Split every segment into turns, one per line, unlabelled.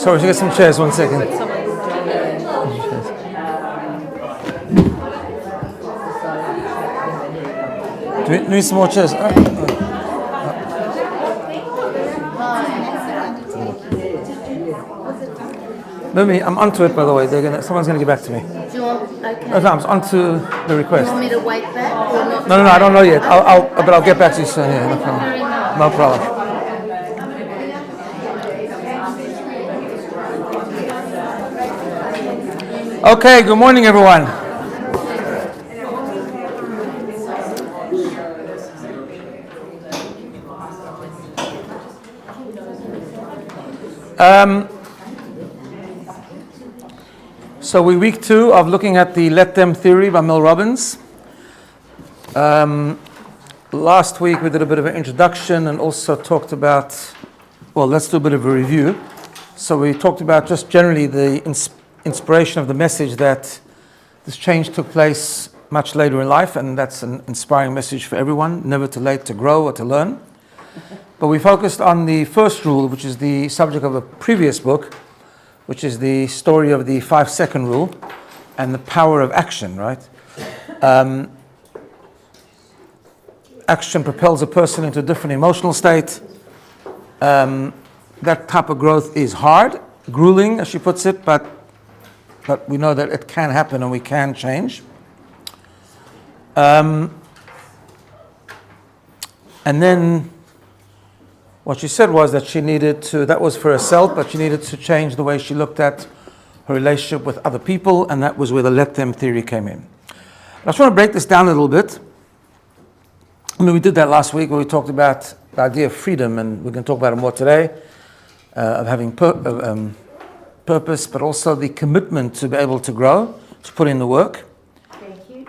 Sorry, to get some chairs, 1 second. Do we need some more chairs? I'm onto it, by the way. Someone's going to get back to me.
Do you want? Okay.
No, I'm onto the request.
Do you want me to wait back or not?
No, I don't know yet. But I'll get back to you soon. Yeah, no problem. No problem. Okay, good morning, everyone. So we're week 2 of looking at the Let Them theory by Mel Robbins. Last week we did a bit of an introduction and also talked about, let's do a bit of a review. So we talked about just generally the inspiration of the message that this change took place much later in life, and that's an inspiring message for everyone, never too late to grow or to learn. But we focused on the first rule, which is the subject of a previous book, which is the story of the 5-second rule and the power of action, right? Action propels a person into a different emotional state. That type of growth is hard, grueling, as she puts it, but we know that it can happen and we can change. And then what she said was that that was for herself, but she needed to change the way she looked at her relationship with other people, and that was where the Let Them theory came in. I just want to break this down a little bit. We did that last week where we talked about the idea of freedom, and we're going to talk about it more today, of having purpose, but also the commitment to be able to grow, to put in the work.
Thank you.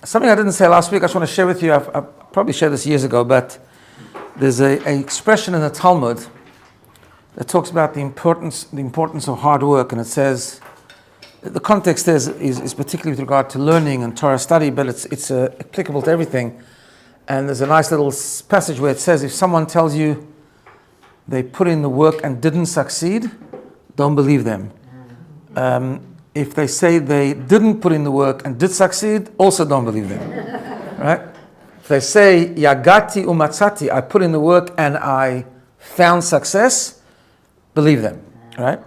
Something I didn't say last week, I just want to share with you. I probably shared this years ago, but there's an expression in the Talmud that talks about the importance of hard work, and it says, the context is particularly with regard to learning and Torah study, but it's applicable to everything. And there's a nice little passage where it says, if someone tells you they put in the work and didn't succeed, don't believe them. If they say they didn't put in the work and did succeed, also don't believe them. Right? If they say, Yagati umatzati, I put in the work and I found success, believe them. Right?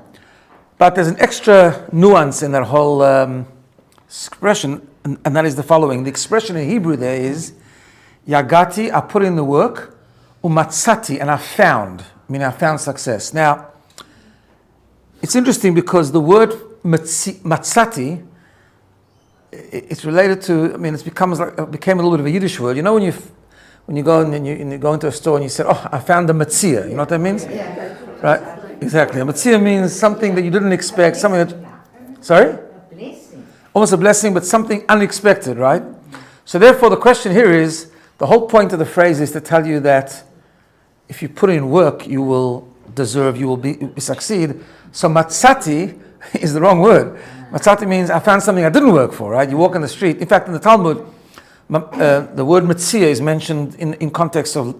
But there's an extra nuance in that whole expression, and that is the following. The expression in Hebrew there is, Yagati, I put in the work, umatzati, and I found success. Now, it's interesting because the word matzati, it's related to, it became a little bit of a Yiddish word. You know when you go and you go into a store and you say, I found a matzia. You know what that means? Yeah. Right? Exactly. A matzia means something that you didn't expect, something that, sorry? A blessing. Almost a blessing, but something unexpected, right? So therefore the question here is, the whole point of the phrase is to tell you that if you put in work, you will succeed. So matzati is the wrong word. Matzati means I found something I didn't work for, right? You walk on the street. In fact, in the Talmud, the word matzia is mentioned in context of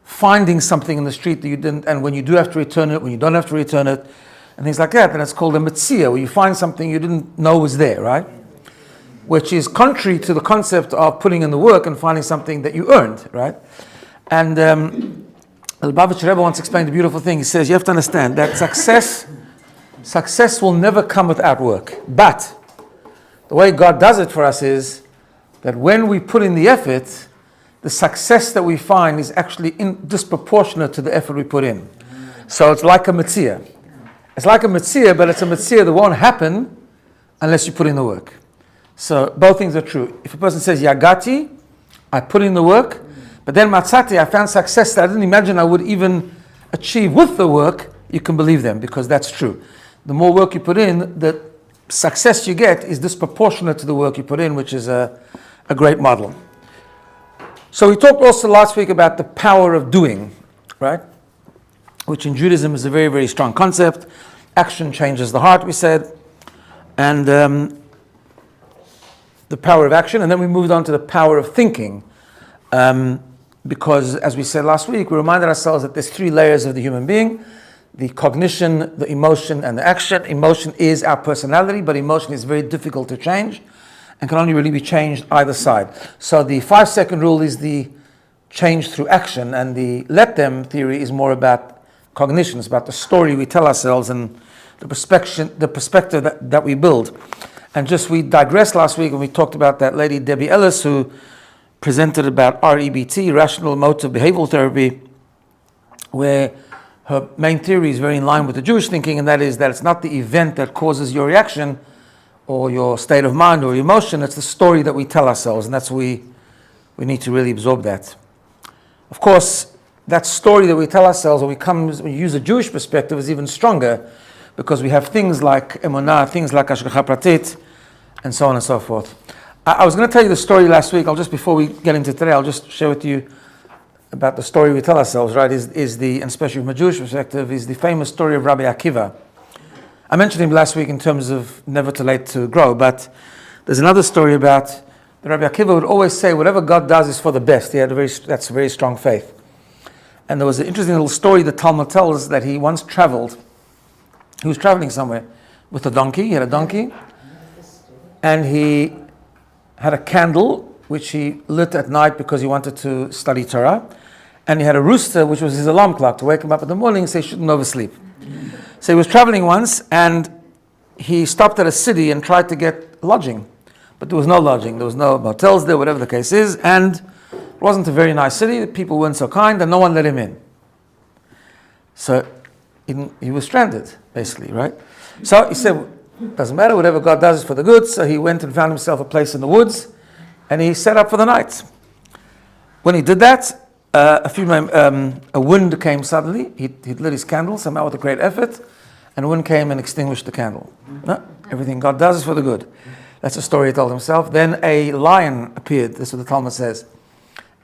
finding something in the street that you didn't, and when you do have to return it, when you don't have to return it, and things like that, then it's called a matzia, where you find something you didn't know was there, right? Which is contrary to the concept of putting in the work and finding something that you earned, right? And the Lubavitcher Rebbe once explained a beautiful thing. He says, you have to understand that success will never come without work. But the way God does it for us is that when we put in the effort, the success that we find is actually disproportionate to the effort we put in. So it's like a mitzvah. It's like a mitzvah, but it's a mitzvah that won't happen unless you put in the work. So both things are true. If a person says, Yagati, I put in the work, but then Matzati, I found success that I didn't imagine I would even achieve with the work, you can believe them, because that's true. The more work you put in, the success you get is disproportionate to the work you put in, which is a great model. So we talked also last week about the power of doing, right? Which in Judaism is a very, very strong concept. Action changes the heart, we said. And the power of action. And then we moved on to the power of thinking. Because, as we said last week, we reminded ourselves that there's 3 layers of the human being. the cognition, the emotion, and the action. Emotion is our personality, but emotion is very difficult to change and can only really be changed either side. So the 5-second rule is the change through action, and the let them theory is more about cognition. It's about the story we tell ourselves and the perspective that we build. And just we digressed last week when we talked about that lady Debbie Ellis who presented about REBT, Rational Emotive Behavioral Therapy, where her main theory is very in line with the Jewish thinking, and that is that it's not the event that causes your reaction or your state of mind or emotion, it's the story that we tell ourselves, and that's we need to really absorb that. Of course, that story that we tell ourselves, when we use a Jewish perspective, is even stronger because we have things like emunah, things like hashgacha pratit, and so on and so forth. I was going to tell you the story last week. Before we get into today, I'll just share with you about the story we tell ourselves, right? And especially from a Jewish perspective, is the famous story of Rabbi Akiva. I mentioned him last week in terms of never too late to grow, but there's another story about that Rabbi Akiva would always say, whatever God does is for the best. That's a very strong faith. And there was an interesting little story the Talmud tells that he once traveled. He was traveling somewhere with a donkey. He had a donkey, and he had a candle which he lit at night because he wanted to study Torah, and he had a rooster which was his alarm clock to wake him up in the morning so he shouldn't oversleep. So he was traveling once and he stopped at a city and tried to get lodging, but there was no lodging, there was no motels there, whatever the case is, and it wasn't a very nice city, the people weren't so kind and no one let him in. So he was stranded, basically, right? So he said, doesn't matter, whatever God does is for the good. So he went and found himself a place in the woods and he set up for the night. When he did that, a wind came suddenly. He'd lit his candle somehow with a great effort, and a wind came and extinguished the candle. No, everything God does is for the good. That's a story he told himself. Then a lion appeared, that's what the Talmud says,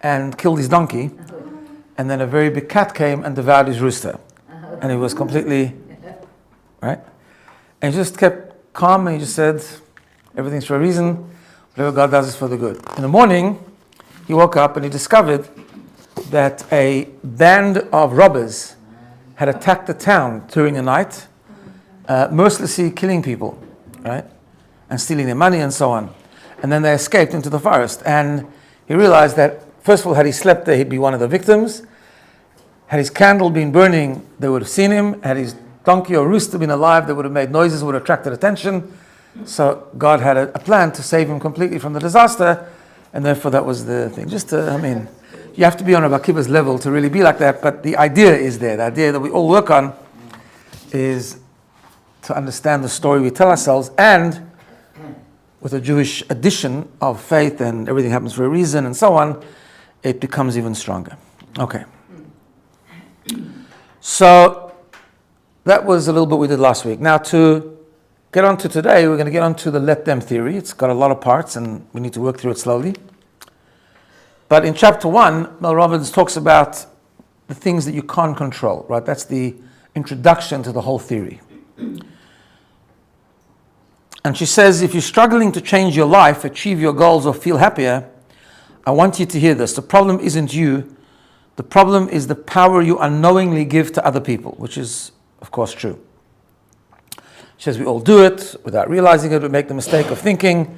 and killed his donkey. And then a very big cat came and devoured his rooster. And he was completely, right? And he just kept calm and he just said, everything's for a reason, whatever God does is for the good. In the morning, he woke up and he discovered that a band of robbers had attacked the town during the night, mercilessly killing people, right? And stealing their money and so on. And then they escaped into the forest. And he realized that, first of all, had he slept there, he'd be one of the victims. Had his candle been burning, they would have seen him. Had his donkey or rooster been alive, they would have made noises, would have attracted attention. So God had a plan to save him completely from the disaster, and therefore that was the thing. You have to be on Rabbi Akiva's level to really be like that, but the idea is there. The idea that we all work on is to understand the story we tell ourselves, and with a Jewish addition of faith and everything happens for a reason and so on, it becomes even stronger. Okay. So that was a little bit we did last week. Now to get on to today, we're going to get on to the let them theory. It's got a lot of parts and we need to work through it slowly. But in chapter 1, Mel Robbins talks about the things that you can't control, right? That's the introduction to the whole theory. And she says, if you're struggling to change your life, achieve your goals, or feel happier, I want you to hear this. The problem isn't you. The problem is the power you unknowingly give to other people, which is, of course, true. She says we all do it without realizing it. We make the mistake of thinking,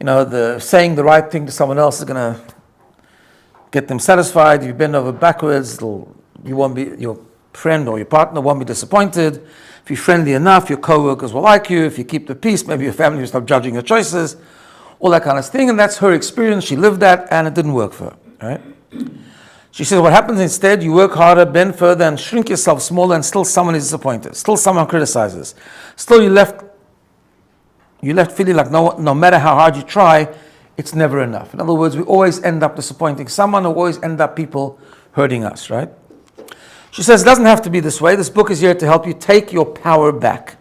saying the right thing to someone else is going to get them satisfied. If you bend over backwards, your friend or your partner won't be disappointed. If you're friendly enough, your co-workers will like you. If you keep the peace, maybe your family will stop judging your choices. All that kind of thing. And that's her experience. She lived that and it didn't work for her. Right? She says what happens instead, you work harder, bend further and shrink yourself smaller, and still someone is disappointed. Still someone criticizes. Still you left feeling like no matter how hard you try, it's never enough. In other words, we always end up disappointing someone, or always end up people hurting us, right? She says it doesn't have to be this way. This book is here to help you take your power back,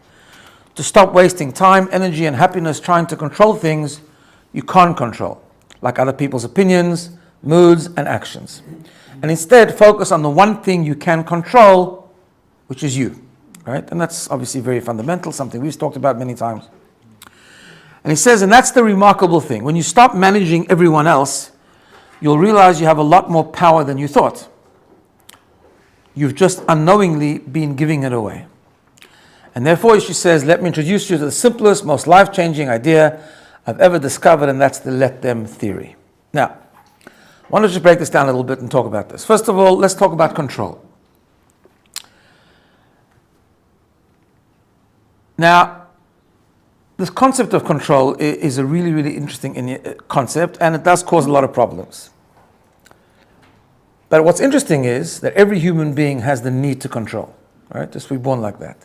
to stop wasting time, energy, and happiness trying to control things you can't control, like other people's opinions, moods, and actions. And instead, focus on the one thing you can control, which is you, right? And that's obviously very fundamental, something we've talked about many times. And he says, and that's the remarkable thing. When you stop managing everyone else, you'll realize you have a lot more power than you thought. you've just unknowingly been giving it away. And therefore, she says, let me introduce you to the simplest, most life-changing idea I've ever discovered, and that's the let them theory. Now, why don't you break this down a little bit and talk about this? First of all, let's talk about control. Now, this concept of control is a really, really interesting concept, and it does cause a lot of problems. But what's interesting is that every human being has the need to control, right? Just we're born like that.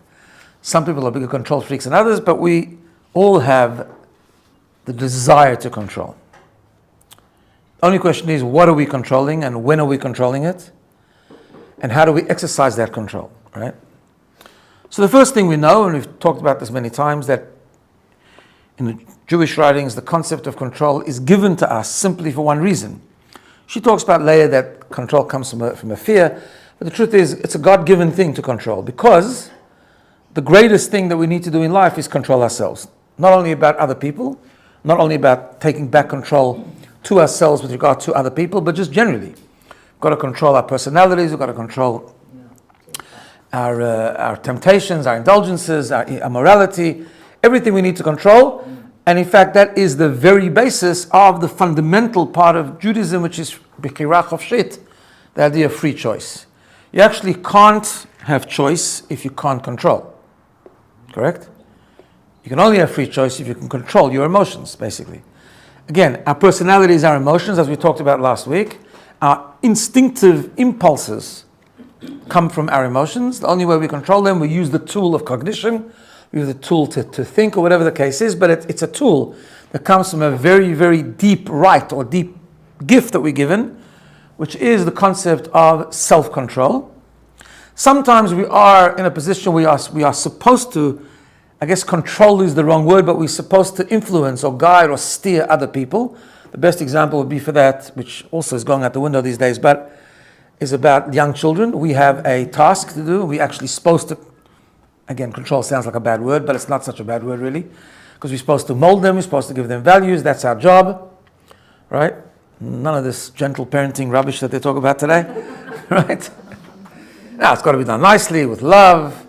Some people are bigger control freaks than others, but we all have the desire to control. The only question is, what are we controlling, and when are we controlling it? And how do we exercise that control, right? So the first thing we know, and we've talked about this many times, that in the Jewish writings, the concept of control is given to us simply for one reason. She talks about later that control comes from a fear, but the truth is it's a God-given thing to control, because the greatest thing that we need to do in life is control ourselves. Not only about other people, not only about taking back control to ourselves with regard to other people, but just generally. We've got to control our personalities, we've got to control our temptations, our indulgences, our morality, everything we need to control. And in fact, that is the very basis of the fundamental part of Judaism, which is Bechira Chofshit, the idea of free choice. You actually can't have choice if you can't control. Correct? You can only have free choice if you can control your emotions, basically. Again, our personalities, our emotions, as we talked about last week, our instinctive impulses come from our emotions. The only way we control them, we use the tool of cognition, we use the tool to think, or whatever the case is, but it's a tool that comes from a very, very deep right or deep gift that we're given, which is the concept of self-control. Sometimes we are in a position we are supposed to, I guess control is the wrong word, but we're supposed to influence or guide or steer other people. The best example would be for that, which also is going out the window these days, but is about young children. We have a task to do. We're actually supposed to, again, control sounds like a bad word, but it's not such a bad word really, because we're supposed to mold them, we're supposed to give them values. That's our job, right? None of this gentle parenting rubbish that they talk about today, right? Now, it's got to be done nicely, with love.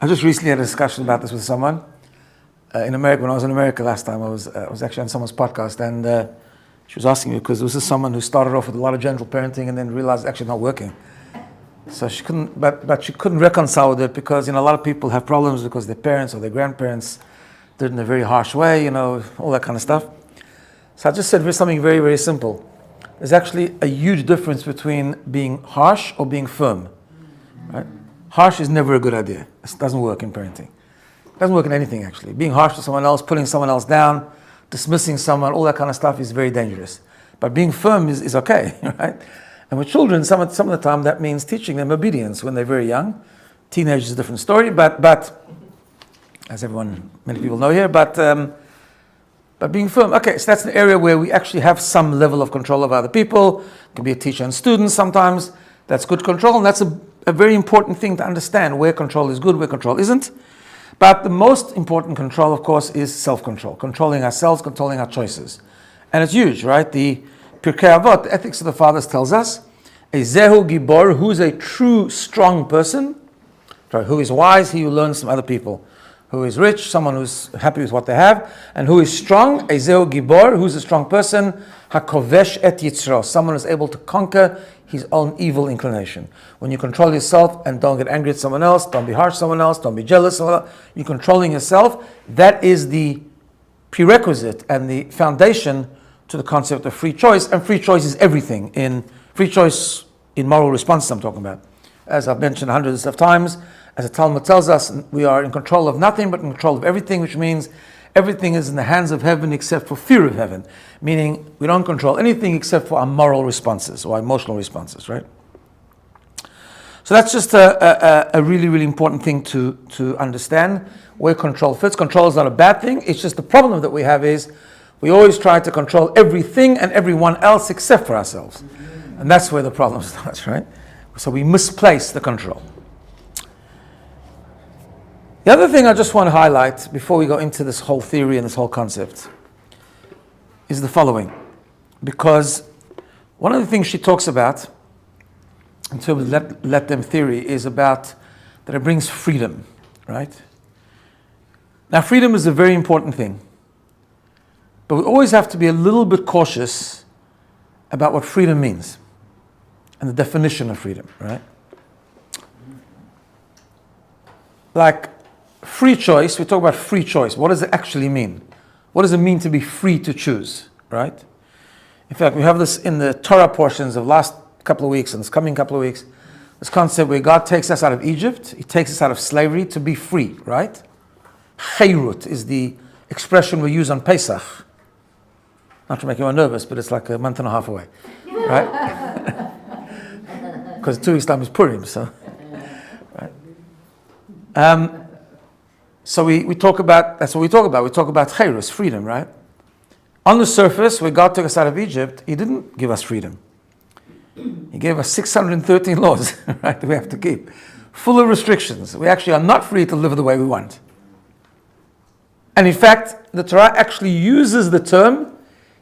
I just recently had a discussion about this with someone in America. When I was in America last time, I was actually on someone's podcast, and she was asking me, because this is someone who started off with a lot of gentle parenting and then realized it's actually not working. So she couldn't, but she couldn't reconcile with it, because a lot of people have problems because their parents or their grandparents did it in a very harsh way, all that kind of stuff. So I just said something very, very simple. There's actually a huge difference between being harsh or being firm, right? Harsh is never a good idea. It doesn't work in parenting. It doesn't work in anything, actually. Being harsh to someone else, putting someone else down, dismissing someone, all that kind of stuff is very dangerous. But being firm is okay, right? And with children, some of the time that means teaching them obedience when they're very young. Teenagers is a different story, but as many people know here, but being firm, okay, so that's an area where we actually have some level of control of other people. It can be a teacher and student sometimes. That's good control, and that's a very important thing to understand, where control is good, where control isn't. But the most important control, of course, is self-control, controlling ourselves, controlling our choices. And it's huge, right? The Pirkei Avot, the Ethics of the Fathers, tells us, a Zehu Gibor, who is a true, strong person, right, who is wise, he who learns from other people. Who is rich, someone who's happy with what they have, and who is strong, a Zehu Gibor, who's a strong person, Hakovesh et Yitzro, someone who's able to conquer his own evil inclination. When you control yourself and don't get angry at someone else, don't be harsh to someone else, don't be jealous, you're controlling yourself, that is the prerequisite and the foundation to the concept of free choice. And free choice is everything. In free choice in moral responses I'm talking about. As I've mentioned hundreds of times, as the Talmud tells us, we are in control of nothing but in control of everything, which means everything is in the hands of heaven except for fear of heaven. Meaning we don't control anything except for our moral responses or emotional responses, right? So that's just a really, really important thing to understand where control fits. Control is not a bad thing. It's just the problem that we have is we always try to control everything and everyone else except for ourselves. And that's where the problem starts, right? So we misplace the control. The other thing I just want to highlight before we go into this whole theory and this whole concept is the following. Because one of the things she talks about in terms of let them theory, is about that it brings freedom, right? Now, freedom is a very important thing, but we always have to be a little bit cautious about what freedom means and the definition of freedom, right? Like free choice, we talk about free choice. What does it actually mean? What does it mean to be free to choose, right? In fact, we have this in the Torah portions of last couple of weeks and this coming couple of weeks, this concept where God takes us out of Egypt, He takes us out of slavery to be free, right? Chayrut is the expression we use on Pesach. Not to make you more nervous, but it's like a month and a half away, right? Because 2 weeks time is Purim, so. Right? So we talk about, that's what we talk about. We talk about chayrus, freedom, right? On the surface, where God took us out of Egypt, He didn't give us freedom. He gave us 613 laws, right, that we have to keep. Full of restrictions. We actually are not free to live the way we want. And in fact, the Torah actually uses the term,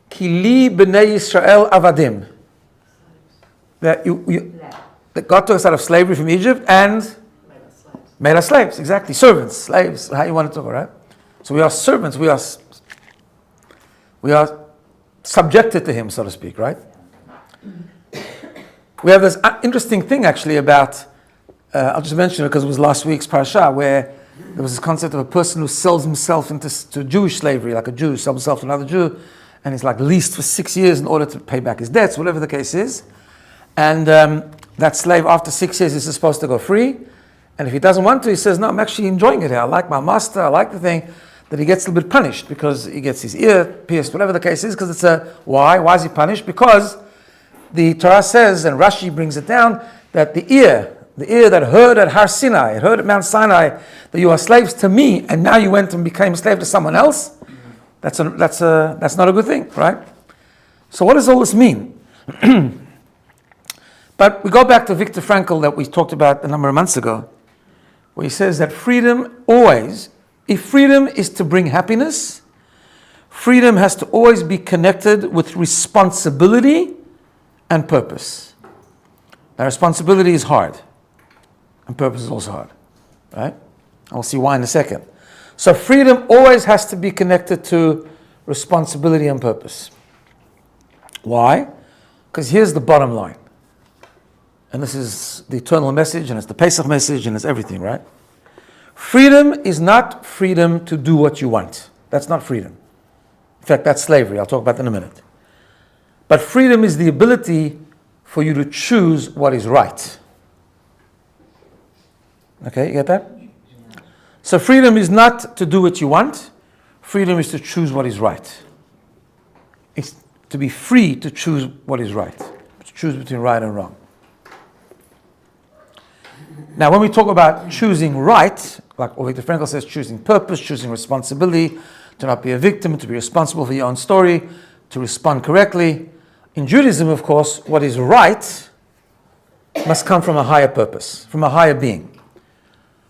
Ki li b'nei Yisrael avadim. That God took us out of slavery from Egypt and made us slaves, exactly. Servants, slaves, how you want to talk, right? So we are servants, we are subjected to Him, so to speak, right? We have this interesting thing actually about, I'll just mention it because it was last week's parasha, where there was this concept of a person who sells himself to Jewish slavery, like a Jew sells himself to another Jew, and he's like leased for 6 years in order to pay back his debts, whatever the case is. And that slave, after 6 years, is supposed to go free. And if he doesn't want to, he says, no, I'm actually enjoying it here. I like my master, I like the thing. That he gets a little bit punished because he gets his ear pierced, whatever the case is, because it's a, why? Why is he punished? Because the Torah says, and Rashi brings it down, that the ear that heard at Har Sinai, it heard at Mount Sinai, that you are slaves to me, and now you went and became a slave to someone else, that's not a good thing, right? So what does all this mean? But we go back to Viktor Frankl that we talked about a number of months ago, where he says that freedom always, if freedom is to bring happiness, freedom has to always be connected with responsibility and purpose. Now, responsibility is hard, and purpose is also hard, right? And we'll see why in a second. So freedom always has to be connected to responsibility and purpose. Why? Because here's the bottom line. And this is the eternal message, and it's the Pesach message, and it's everything, right? Freedom is not freedom to do what you want. That's not freedom. In fact, that's slavery. I'll talk about that in a minute. But freedom is the ability for you to choose what is right. Okay, you get that? So freedom is not to do what you want. Freedom is to choose what is right. It's to be free to choose what is right. To choose between right and wrong. Now, when we talk about choosing right, like Viktor Frankl says, choosing purpose, choosing responsibility, to not be a victim, to be responsible for your own story, to respond correctly. In Judaism, of course, what is right must come from a higher purpose, from a higher being,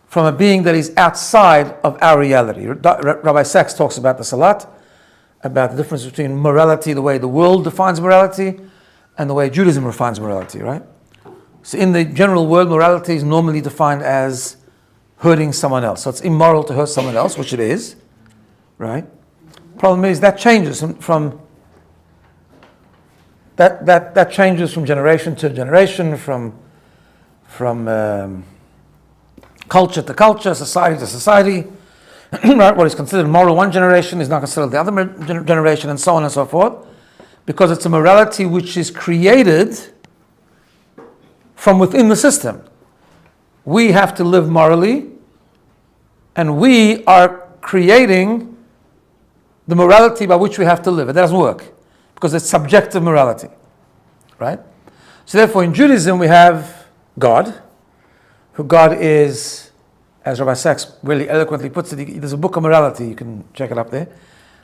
from a being that is outside of our reality. Rabbi Sachs talks about this a lot, about the difference between morality, the way the world defines morality, and the way Judaism defines morality, right? So in the general world, morality is normally defined as hurting someone else. So it's immoral to hurt someone else, which it is, right? Problem is that changes from that changes from generation to generation, from culture to culture, society to society. Right? What is considered moral one generation is not considered the other generation, and so on and so forth, because it's a morality which is created from within the system. We have to live morally, and we are creating the morality by which we have to live. It doesn't work, because it's subjective morality, right? So therefore, in Judaism, we have God, who God is, as Rabbi Sachs really eloquently puts it, there's a book of morality, you can check it up there.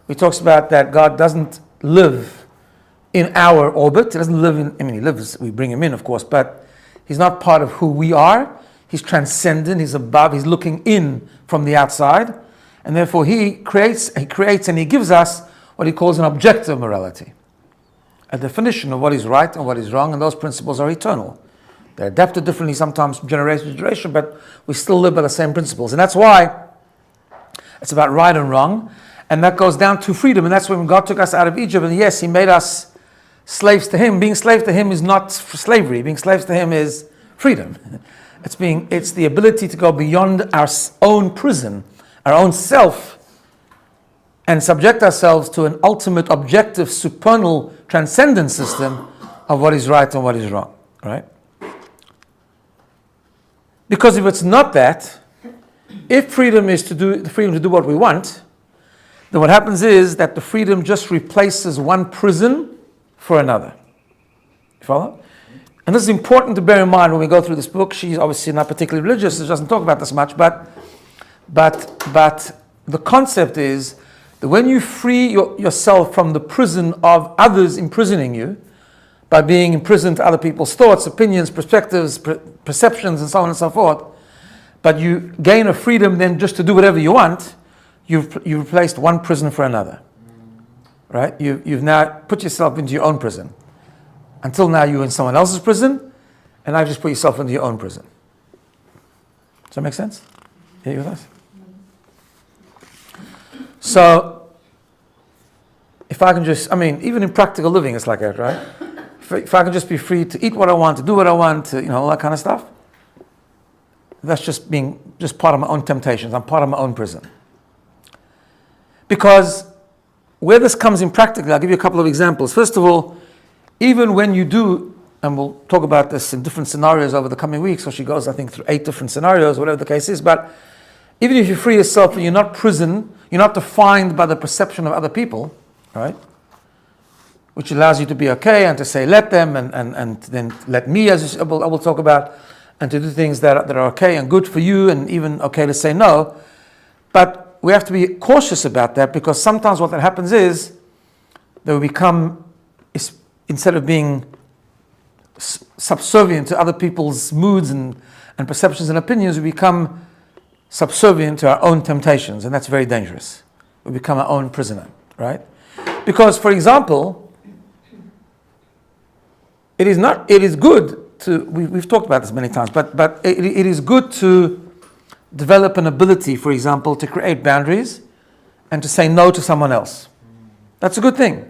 He talks about that God doesn't live in our orbit. He doesn't live he lives, we bring him in, of course, but he's not part of who we are. He's transcendent, he's above, he's looking in from the outside, and therefore he creates and he gives us what he calls an objective morality, a definition of what is right and what is wrong, and those principles are eternal. They're adapted differently sometimes from generation to generation, but we still live by the same principles. And that's why it's about right and wrong. And that goes down to freedom. And that's when God took us out of Egypt. And yes, He made us slaves to Him. Being slave to Him is not slavery. Being slaves to Him is freedom. It's the ability to go beyond our own prison, our own self, and subject ourselves to an ultimate, objective, supernal, transcendent system of what is right and what is wrong. Right? Because if it's not that, if freedom is the freedom to do what we want, then what happens is that the freedom just replaces one prison for another. You follow? And this is important to bear in mind when we go through this book. She's obviously not particularly religious, she doesn't talk about this much, but the concept is that when you free yourself from the prison of others imprisoning you, by being imprisoned to other people's thoughts, opinions, perspectives, perceptions, and so on and so forth, but you gain a freedom then just to do whatever you want, you've replaced one prison for another. Right? You've now put yourself into your own prison. Until now you were in someone else's prison, and now you've just put yourself into your own prison. Does that make sense? Are you with us? So, if I can just, even in practical living it's like that, right? If I can just be free to eat what I want, to do what I want, to, all that kind of stuff, that's just part of my own temptations. I'm part of my own prison. Because where this comes in practically, I'll give you a couple of examples. First of all, even when you do, and we'll talk about this in different scenarios over the coming weeks, so she goes, I think, through 8 different scenarios, whatever the case is, but even if you free yourself and you're not prison, you're not defined by the perception of other people, right? Which allows you to be okay and to say let them and then let me, as I will talk about, and to do things that are okay and good for you and even okay to say no. But we have to be cautious about that, because sometimes what that happens is that we become, instead of being subservient to other people's moods and perceptions and opinions, we become subservient to our own temptations, and that's very dangerous. We become our own prisoner, right? Because, for example, it is good to, we've talked about this many times, but it is good to develop an ability, for example, to create boundaries and to say no to someone else. That's a good thing,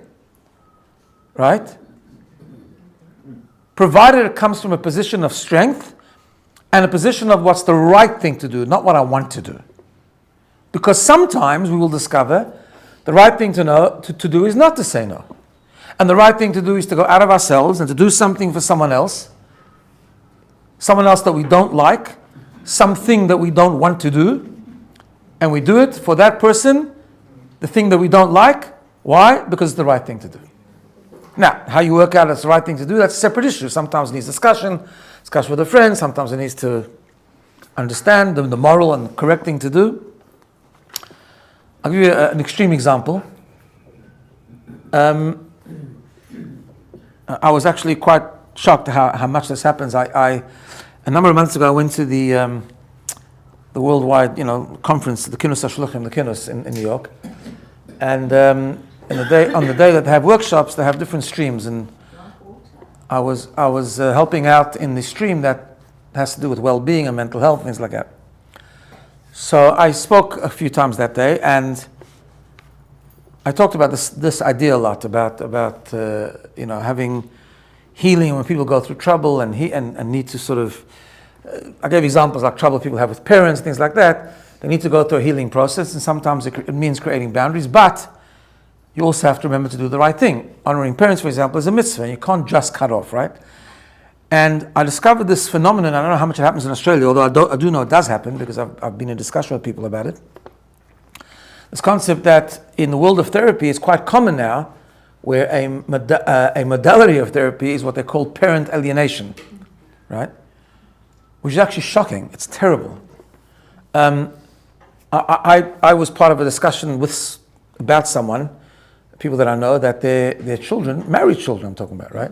right? Provided it comes from a position of strength and a position of what's the right thing to do, not what I want to do. Because sometimes we will discover the right thing to do is not to say no. And the right thing to do is to go out of ourselves and to do something for someone else that we don't like, something that we don't want to do, and we do it for that person, the thing that we don't like. Why? Because it's the right thing to do. Now, how you work out it's the right thing to do, that's a separate issue. Sometimes it needs discussion with a friend, sometimes it needs to understand the moral and correct thing to do. I'll give you an extreme example. I was actually quite shocked how much this happens. A number of months ago I went to the worldwide conference, the Kinus HaShluchim, the Kinus in New York. And on the day that they have workshops, they have different streams, and I was helping out in the stream that has to do with well-being and mental health, things like that. So I spoke a few times that day, and I talked about this idea a lot about having healing when people go through trouble and need to sort of. I gave examples like trouble people have with parents, things like that. They need to go through a healing process, and sometimes it means creating boundaries, but you also have to remember to do the right thing. Honoring parents, for example, is a mitzvah, and you can't just cut off, right? And I discovered this phenomenon. I don't know how much it happens in Australia, although I do know it does happen because I've been in discussion with people about it. This concept that in the world of therapy is quite common now, where a modality of therapy is what they call parent alienation, right? Which is actually shocking. It's terrible. I was part of a discussion about someone, people that I know, that their children, married children I'm talking about, right?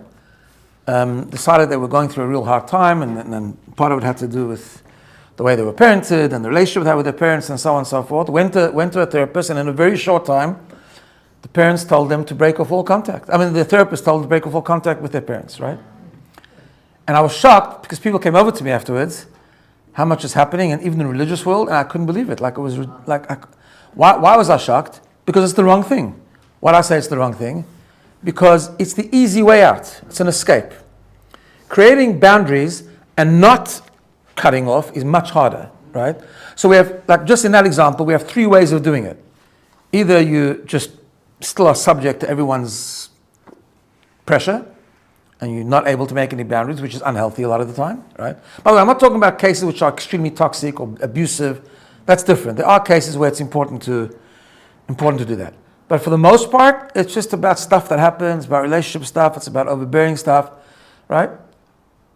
Decided they were going through a real hard time, and part of it had to do with the way they were parented and the relationship they had with their parents and so on and so forth. Went to a therapist, and in a very short time, the parents told them to break off all contact. The therapist told them to break off all contact with their parents, right? And I was shocked because people came over to me afterwards, how much is happening, and even in the religious world, and I couldn't believe it. Like it was why was I shocked? Because it's the wrong thing. Why do I say it's the wrong thing? Because it's the easy way out. It's an escape. Creating boundaries and not cutting off is much harder, right? So we have, like just in that example, we have three ways of doing it. Either you just still are subject to everyone's pressure, and you're not able to make any boundaries, which is unhealthy a lot of the time, right? By the way, I'm not talking about cases which are extremely toxic or abusive. That's different. There are cases where it's important to do that. But for the most part, it's just about stuff that happens, about relationship stuff, it's about overbearing stuff, right?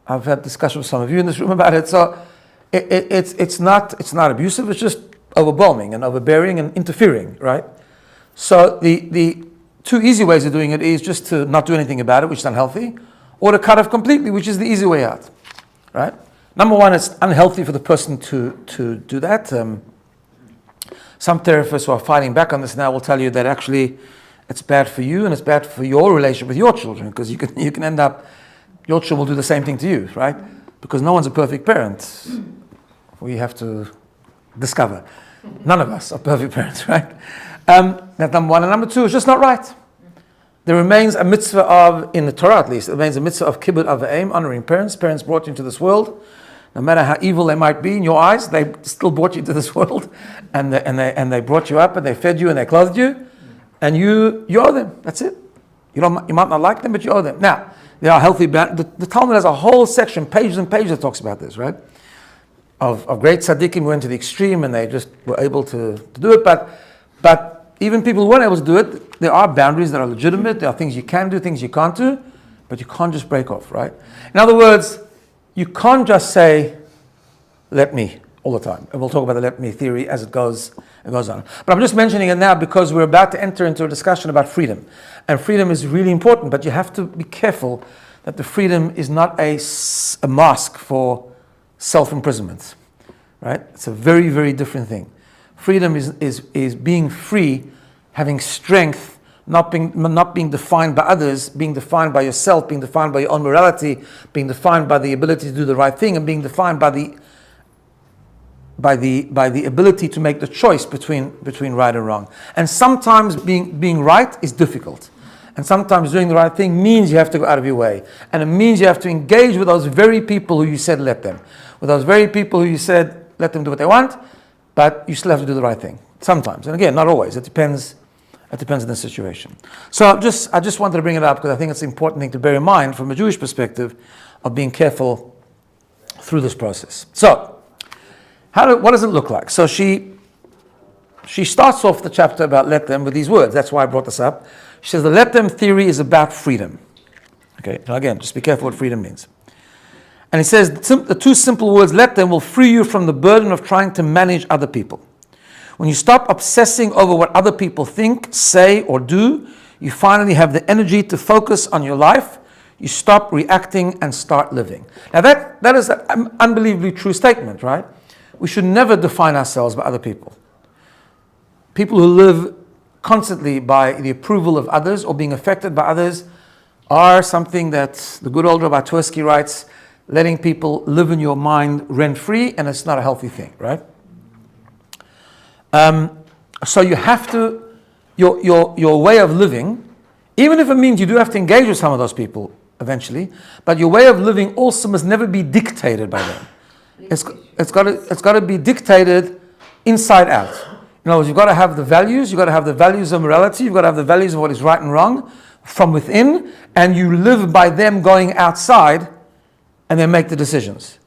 I've had discussions with some of you in this room about it. So it's not abusive, it's just overwhelming and overbearing and interfering, right? So the two easy ways of doing it is just to not do anything about it, which is unhealthy, or to cut off completely, which is the easy way out, right? Number one, it's unhealthy for the person to do that. Some therapists who are fighting back on this now will tell you that actually it's bad for you and it's bad for your relationship with your children, because you can end up, your children will do the same thing to you, right? Because no one's a perfect parent. We have to discover. None of us are perfect parents, right? That's number one. And number two, it's just not right. There remains a mitzvah of, in the Torah at least, there remains a mitzvah of kibbud av v'em, honoring parents. Parents brought you into this world. No matter how evil they might be in your eyes, they still brought you into this world, and they brought you up, and they fed you, and they clothed you, and you owe them. That's it. You might not like them, but you owe them. Now, there are healthy. The Talmud has a whole section, pages and pages, that talks about this, right? Of great tzaddikim who went to the extreme, and they just were able to do it. But even people who weren't able to do it, there are boundaries that are legitimate. There are things you can do, things you can't do, but you can't just break off, right? In other words, you can't just say, let me, all the time. And we'll talk about the let me theory as it goes on. But I'm just mentioning it now because we're about to enter into a discussion about freedom. And freedom is really important, but you have to be careful that the freedom is not a mask for self-imprisonment, right? It's a very, very different thing. Freedom is being free, having strength, not being defined by others, being defined by yourself, being defined by your own morality, being defined by the ability to do the right thing, and being defined by the ability to make the choice between right and wrong. And sometimes being right is difficult. And sometimes doing the right thing means you have to go out of your way. And it means you have to engage with those very people who you said let them. With those very people who you said let them do what they want, but you still have to do the right thing. Sometimes. And again, not always. It depends on the situation. So I just wanted to bring it up because I think it's an important thing to bear in mind from a Jewish perspective of being careful through this process. So, what does it look like? So she starts off the chapter about let them with these words. That's why I brought this up. She says the let them theory is about freedom. Okay, now again, just be careful what freedom means. And it says the two simple words let them will free you from the burden of trying to manage other people. When you stop obsessing over what other people think, say, or do, you finally have the energy to focus on your life. You stop reacting and start living. Now that is an unbelievably true statement, right? We should never define ourselves by other people. People who live constantly by the approval of others or being affected by others are something that the good old Rabbi G writes, letting people live in your mind rent-free, and it's not a healthy thing, right? So you have to, your way of living, even if it means you do have to engage with some of those people eventually, but your way of living also must never be dictated by them. It's got to be dictated inside out. In other words, you've got to have the values, you've got to have the values of morality, you've got to have the values of what is right and wrong from within, and you live by them going outside and then make the decisions.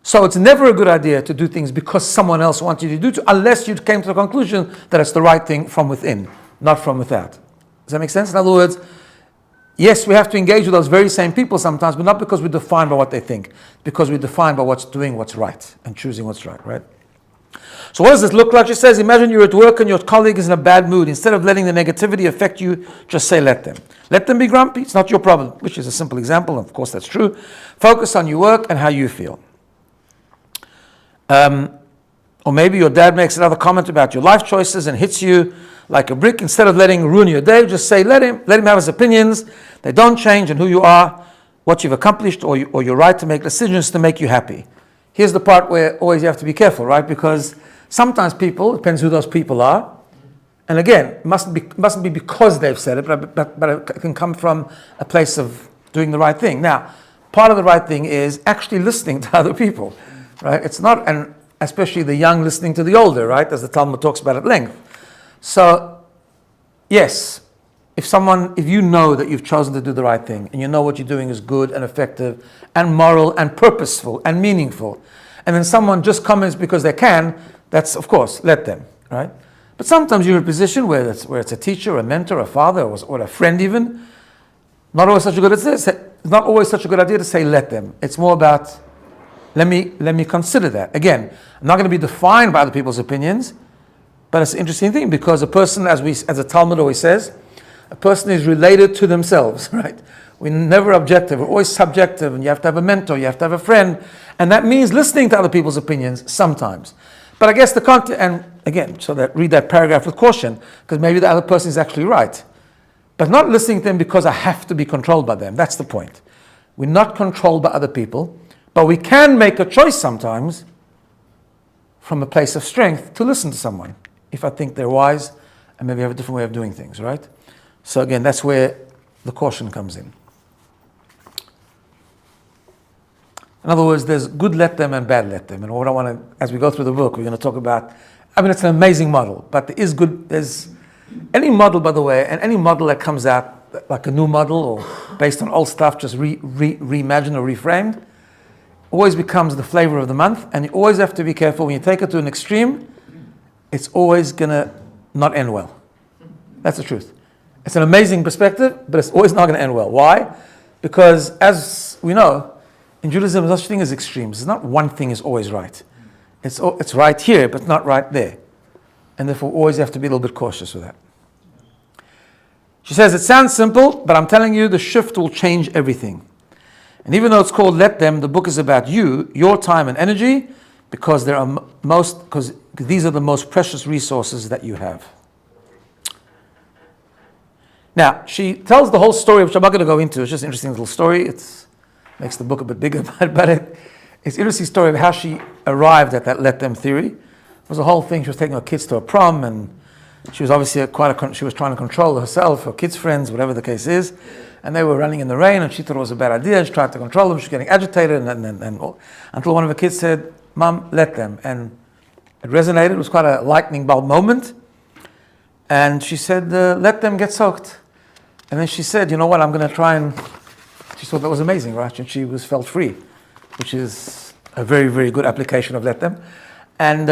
So it's never a good idea to do things because someone else wants you to do it, unless you came to the conclusion that it's the right thing from within, not from without. Does that make sense? In other words, yes, we have to engage with those very same people sometimes, but not because we're defined by what they think, because we're defined by what's right and choosing what's right? So what does this look like? She says, imagine you're at work and your colleague is in a bad mood. Instead of letting the negativity affect you, just say let them. Let them be grumpy, it's not your problem, which is a simple example, and of course that's true. Focus on your work and how you feel. Or maybe your dad makes another comment about your life choices and hits you like a brick. Instead of letting ruin your day, just say let him have his opinions. They don't change, and who you are what you've accomplished, or your right to make decisions to make you happy. Here's the part where always you have to be careful, right? Because sometimes people, it depends who those people are, and again, it mustn't be because they've said it, but it can come from a place of doing the right thing. Now, part of the right thing is actually listening to other people, right? It's not, and especially the young listening to the older, right? As the Talmud talks about at length. So, yes, if you know that you've chosen to do the right thing, and you know what you're doing is good and effective and moral and purposeful and meaningful, and then someone just comments because they can, that's, of course, let them, right? But sometimes you're in a position where it's a teacher, a mentor, a father, or a friend even. Not always such a good idea to say let them. It's more about let me consider that. Again, I'm not going to be defined by other people's opinions, but it's an interesting thing because a person, as the Talmud always says, a person is related to themselves, right? We're never objective, we're always subjective, and you have to have a mentor, you have to have a friend, and that means listening to other people's opinions sometimes. But I guess the content, and again, so that read that paragraph with caution, because maybe the other person is actually right. But not listening to them because I have to be controlled by them. That's the point. We're not controlled by other people, but we can make a choice sometimes from a place of strength to listen to someone if I think they're wise and maybe have a different way of doing things, right? So again, that's where the caution comes in. In other words, there's good let them and bad let them. And what I want to, as we go through the book, we're going to talk about, it's an amazing model, but there's any model, by the way, and any model that comes out like a new model or based on old stuff, just reimagined or reframed, always becomes the flavor of the month. And you always have to be careful when you take it to an extreme, it's always going to not end well. That's the truth. It's an amazing perspective, but it's always not going to end well. Why? Because as we know, in Judaism, there's no such thing as extremes. It's not one thing is always right. It's right here, but not right there. And therefore, always have to be a little bit cautious with that. She says, it sounds simple, but I'm telling you, the shift will change everything. And even though it's called Let Them, the book is about you, your time and energy, because these are the most precious resources that you have. Now, she tells the whole story, which I'm not going to go into. It's just an interesting little story. It makes the book a bit bigger, but it's an interesting story of how she arrived at that let them theory. It was a whole thing. She was taking her kids to a prom, and she was obviously she was trying to control herself, her kids' friends, whatever the case is, and they were running in the rain, and she thought it was a bad idea. She tried to control them. She was getting agitated, and until one of her kids said, "Mom, let them," and it resonated. It was quite a lightning bulb moment, and she said, "Let them get soaked." And then she said, "You know what? I'm going to try and." She thought that was amazing, right? And she felt free, which is a very, very good application of let them. And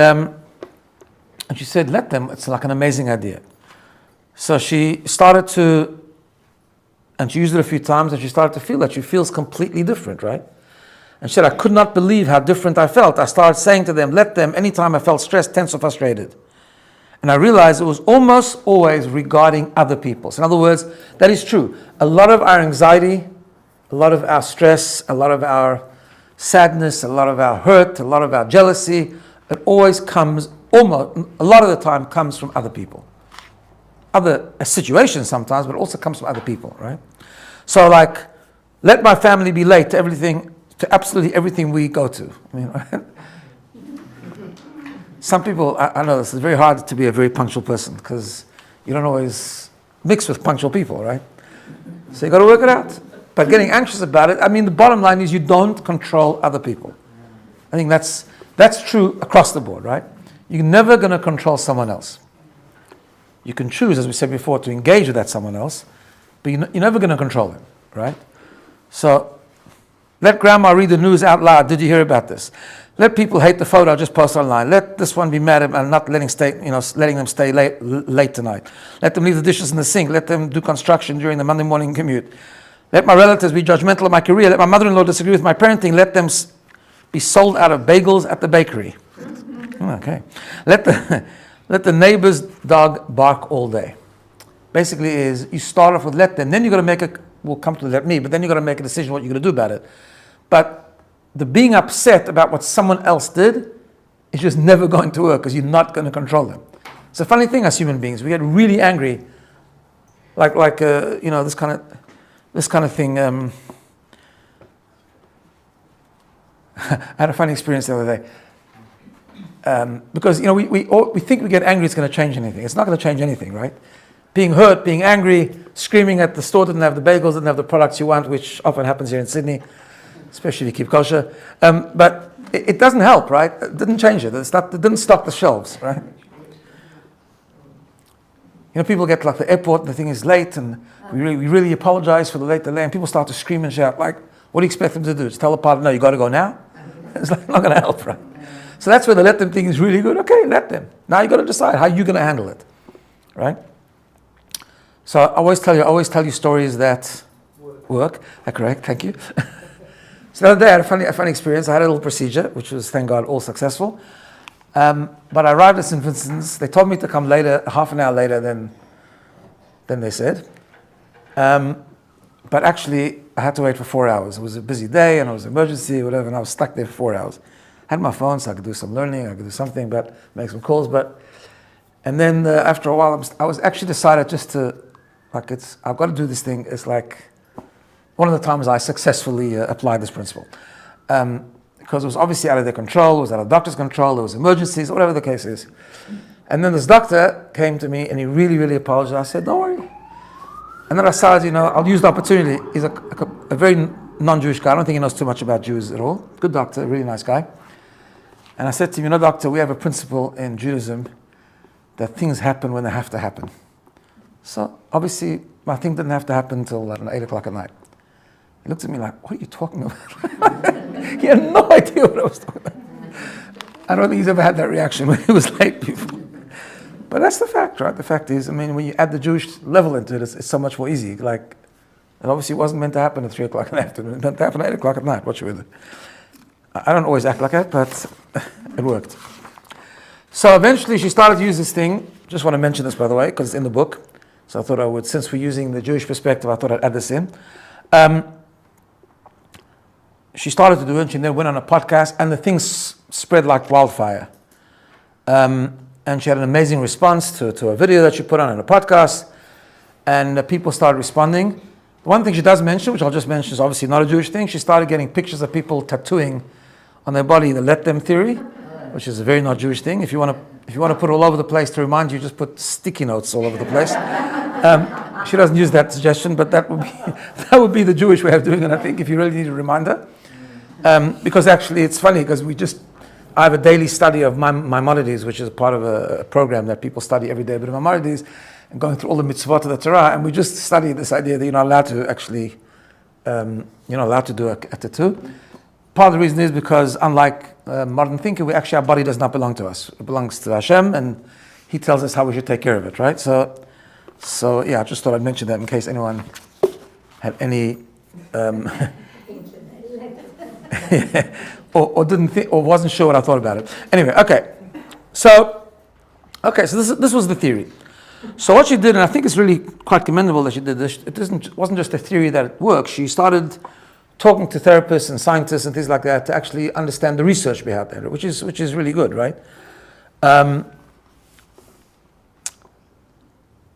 she said, let them, it's like an amazing idea. So she started to, and she used it a few times, and she started to feel that she feels completely different, right? And she said, I could not believe how different I felt. I started saying to them, let them, anytime I felt stressed, tense, or frustrated. And I realized it was almost always regarding other people. So in other words, that is true. A lot of our anxiety, a lot of our stress, a lot of our sadness, a lot of our hurt, a lot of our jealousy, it always comes, almost, a lot of the time comes from other people. Other situations sometimes, but it also comes from other people, right? So like, let my family be late to everything, to absolutely everything we go to. I mean, right? Some people, I know this is very hard to be a very punctual person because you don't always mix with punctual people, right? So you got to work it out. But getting anxious about it, the bottom line is you don't control other people. I think that's true across the board, right? You're never going to control someone else. You can choose, as we said before, to engage with that someone else, but you're never going to control them, right? So let grandma read the news out loud. Did you hear about this? Let people hate the photo I just posted online. Let this one be mad at not letting them stay late tonight. Let them leave the dishes in the sink. Let them do construction during the Monday morning commute. Let my relatives be judgmental of my career. Let my mother-in-law disagree with my parenting. Let them be sold out of bagels at the bakery. Okay. Let the neighbor's dog bark all day. Basically is you start off with let them, then you got to we'll come to let me, but then you got to make a decision what you're going to do about it. But the being upset about what someone else did is just never going to work because you're not going to control them. It's a funny thing as human beings. We get really angry, like this kind of thing. I had a funny experience the other day. Because, we think we get angry, it's going to change anything. It's not going to change anything, right? Being hurt, being angry, screaming at the store didn't have the bagels, didn't have the products you want, which often happens here in Sydney, especially if you keep kosher. But it doesn't help, right? It didn't change it. It didn't stock the shelves, right? People get like the airport and the thing is late, and we really apologize for the late delay, and people start to scream and shout, like, what do you expect them to do? Just tell the pilot, no, you got to go now? It's like not going to help, right? So that's where the let them thing is really good. Okay, let them. Now you got to decide how you're going to handle it, right? So I always tell you stories that work. Correct, thank you. So the other day I had a funny experience. I had a little procedure, which was, thank God, all successful. But I arrived at St. Vincent's. They told me to come later, half an hour later than they said. But actually, I had to wait for 4 hours. It was a busy day, and it was an emergency, whatever, and I was stuck there for 4 hours. I had my phone, so I could do some learning, I could do something, but make some calls. And then after a while, I was actually decided just to, I've got to do this thing. It's like one of the times I successfully applied this principle. Because it was obviously out of their control, it was out of the doctor's control, there was emergencies, whatever the case is. And then this doctor came to me and he really, really apologized. I said, don't worry. And then I decided, I'll use the opportunity. He's a very non-Jewish guy. I don't think he knows too much about Jews at all. Good doctor, really nice guy. And I said to him, doctor, we have a principle in Judaism that things happen when they have to happen. So obviously, my thing didn't have to happen until 8 o'clock at night. He looked at me like, what are you talking about? He had no idea what I was talking about. I don't think he's ever had that reaction when he was late before. But that's the fact, right? The fact is, when you add the Jewish level into it, it's so much more easy. Like, it obviously wasn't meant to happen at 3 o'clock in the afternoon. It meant to happen at 8 o'clock at night. What should we do? I don't always act like that, but it worked. So eventually she started to use this thing. Just want to mention this, by the way, because it's in the book. So I thought I would, since we're using the Jewish perspective, I thought I'd add this in. She started to do it, and she then went on a podcast, and the thing spread like wildfire. And she had an amazing response to a video that she put on a podcast, and people started responding. One thing she does mention, which I'll just mention, is obviously not a Jewish thing. She started getting pictures of people tattooing on their body the let them theory, which is a very not Jewish thing. If you want to put it all over the place to remind you, just put sticky notes all over the place. She doesn't use that suggestion, but that would be the Jewish way of doing it, I think, if you really need a reminder. Because actually it's funny, because I have a daily study of Maimonides, which is part of a program that people study every day, a bit of Maimonides, and going through all the mitzvot of the Torah, and we just study this idea that you're not allowed to actually, you're not allowed to do a tattoo. Part of the reason is because, unlike modern thinking, our body does not belong to us. It belongs to Hashem, and He tells us how we should take care of it, right? So yeah, I just thought I'd mention that in case anyone had any, or didn't think, or wasn't sure what I thought about it. Anyway, okay. So this was the theory. So what she did, and I think it's really quite commendable that she did this, wasn't just a theory that it works. She started talking to therapists and scientists and things like that to actually understand the research behind that, which is really good, right?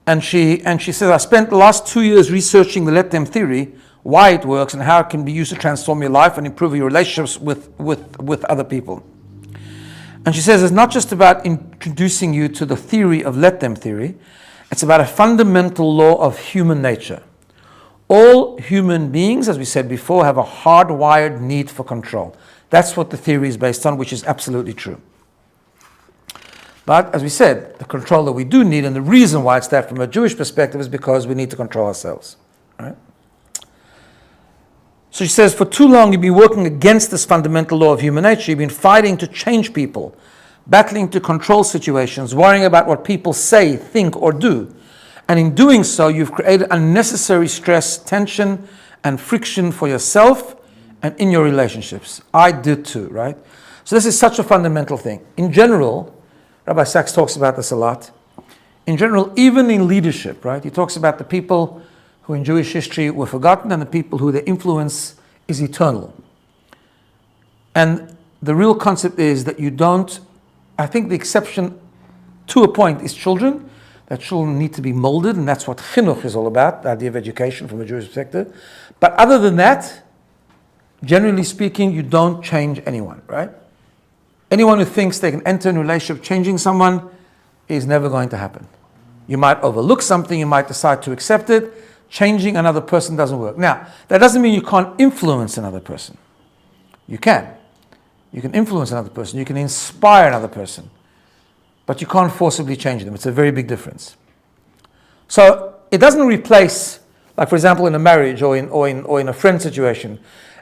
And she says, I spent the last 2 years researching the let them theory, why it works and how it can be used to transform your life and improve your relationships with other people. And she says it's not just about introducing you to the theory of let them theory, it's about a fundamental law of human nature. All human beings, as we said before, have a hardwired need for control. That's what the theory is based on, which is absolutely true. But as we said, the control that we do need, and the reason why it's that from a Jewish perspective, is because we need to control ourselves. Right? So she says, for too long you've been working against this fundamental law of human nature. You've been fighting to change people, battling to control situations, worrying about what people say, think, or do. And in doing so, you've created unnecessary stress, tension, and friction for yourself and in your relationships. I did too, right? So this is such a fundamental thing. In general, Rabbi Sachs talks about this a lot. In general, even in leadership, right? He talks about the people who in Jewish history were forgotten and the people who their influence is eternal. And the real concept is that you don't, I think the exception to a point is children, that children need to be molded, and that's what chinuch is all about, the idea of education from a Jewish perspective. But other than that, generally speaking, you don't change anyone, right? Anyone who thinks they can enter a relationship changing someone is never going to happen. You might overlook something, you might decide to accept it. Changing another person doesn't work. Now, that doesn't mean you can't influence another person. You can. You can influence another person. You can inspire another person. But you can't forcibly change them. It's a very big difference. So it doesn't replace, like for example in a marriage or in a friend situation,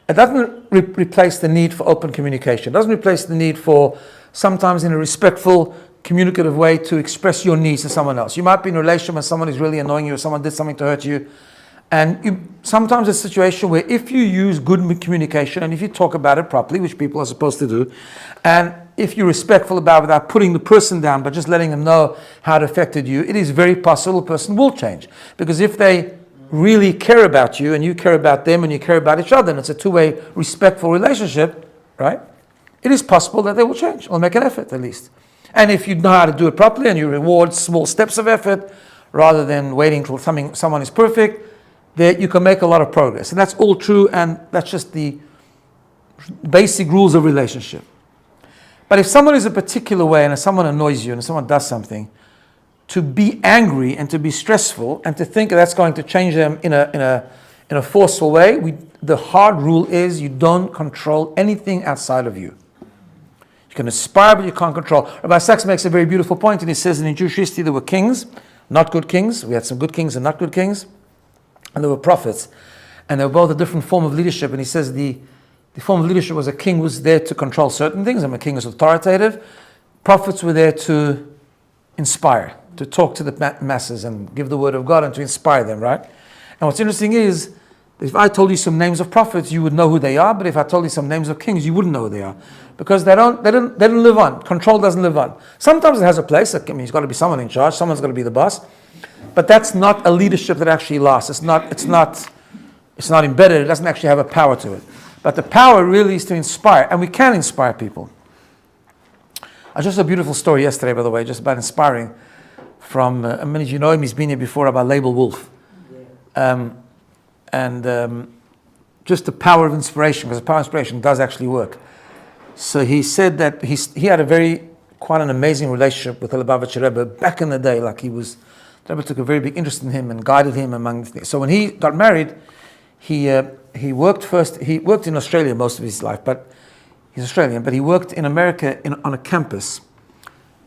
it doesn't replace the need for open communication. It doesn't replace the need for sometimes in a respectful, communicative way to express your needs to someone else. You might be in a relationship when someone is really annoying you or someone did something to hurt you. And sometimes it's a situation where if you use good communication and if you talk about it properly, which people are supposed to do, and if you're respectful about it without putting the person down, but just letting them know how it affected you, it is very possible the person will change. Because if they really care about you and you care about them and you care about each other and it's a two-way respectful relationship, right? It is possible that they will change or make an effort at least. And if you know how to do it properly and you reward small steps of effort rather than waiting till someone is perfect, there you can make a lot of progress. And that's all true, and that's just the basic rules of relationship. But if someone is a particular way and if someone annoys you and if someone does something, to be angry and to be stressful and to think that's going to change them in a forceful way, the hard rule is you don't control anything outside of you. You can aspire, but you can't control. Rabbi Sachs makes a very beautiful point, and he says that in Jewish history there were kings, not good kings. We had some good kings and not good kings. And there were prophets. And they were both a different form of leadership. And he says the form of leadership was a king was there to control certain things, and a king was authoritative. Prophets were there to inspire, to talk to the masses and give the word of God and to inspire them, right? And what's interesting is, if I told you some names of prophets, you would know who they are. But if I told you some names of kings, you wouldn't know who they are, because they don't live on. Control doesn't live on. Sometimes it has a place. I mean, there's got to be someone in charge. Someone's got to be the boss. But that's not a leadership that actually lasts. It's not embedded. It doesn't actually have a power to it. But the power really is to inspire, and we can inspire people. I just saw a beautiful story yesterday, by the way, just about inspiring, from many of you know him. He's been here before, about Label Wolf. Just the power of inspiration, because the power of inspiration does actually work. So he said that he had quite an amazing relationship with the Lubavitcher Rebbe back in the day. Like the Rebbe took a very big interest in him and guided him among things. So when he got married, he worked in Australia most of his life, but he's Australian, but he worked in America on a campus.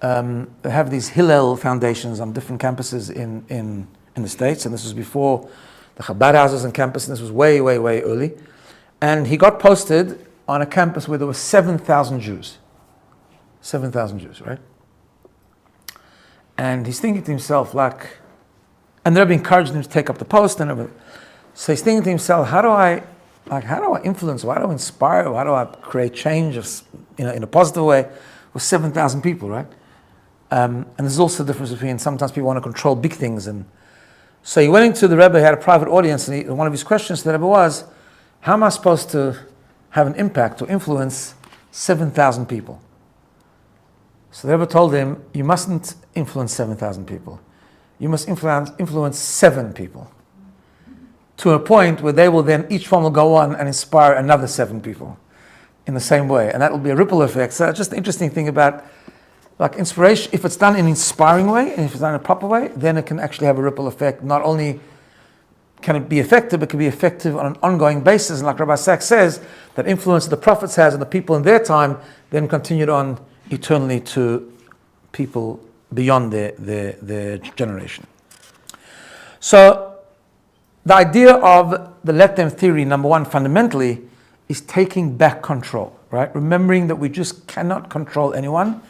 They have these Hillel foundations on different campuses in the States, and this was before the Chabad houses on campus, and this was way, way, way early. And he got posted on a campus where there were 7,000 Jews. 7,000 Jews, right? And he's thinking to himself, and they've encouraged him to take up the post and everything. So he's thinking to himself, how do I influence, how do I inspire, how do I create change in a positive way with 7,000 people, right? And there's also a difference between, sometimes people want to control big things. And so he went into the Rebbe, he had a private audience, and one of his questions to the Rebbe was, how am I supposed to have an impact or influence 7,000 people? So the Rebbe told him, you mustn't influence 7,000 people. You must influence 7 people. To a point where they will then, each one will go on and inspire another 7 people in the same way. And that will be a ripple effect. So just the interesting thing about inspiration, if it's done in an inspiring way, and if it's done in a proper way, then it can actually have a ripple effect. Not only can it be effective, it can be effective on an ongoing basis. And like Rabbi Sachs says, that influence the prophets has on the people in their time then continued on eternally to people beyond their generation. So the idea of the let them theory, number one, fundamentally, is taking back control, right? Remembering that we just cannot control anyone,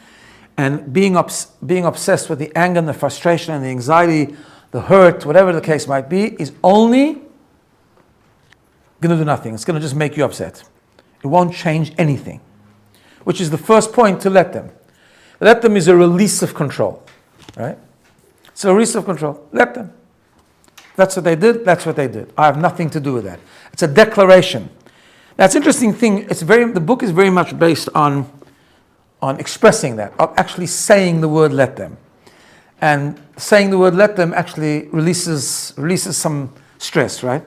and being obsessed with the anger and the frustration and the anxiety, the hurt, whatever the case might be, is only going to do nothing. It's going to just make you upset. It won't change anything, which is the first point to let them. Let them is a release of control, right? It's a release of control. Let them. That's what they did. That's what they did. I have nothing to do with that. It's a declaration. That's an interesting thing. The book is very much based on expressing that, of actually saying the word let them. And saying the word let them actually releases some stress, right?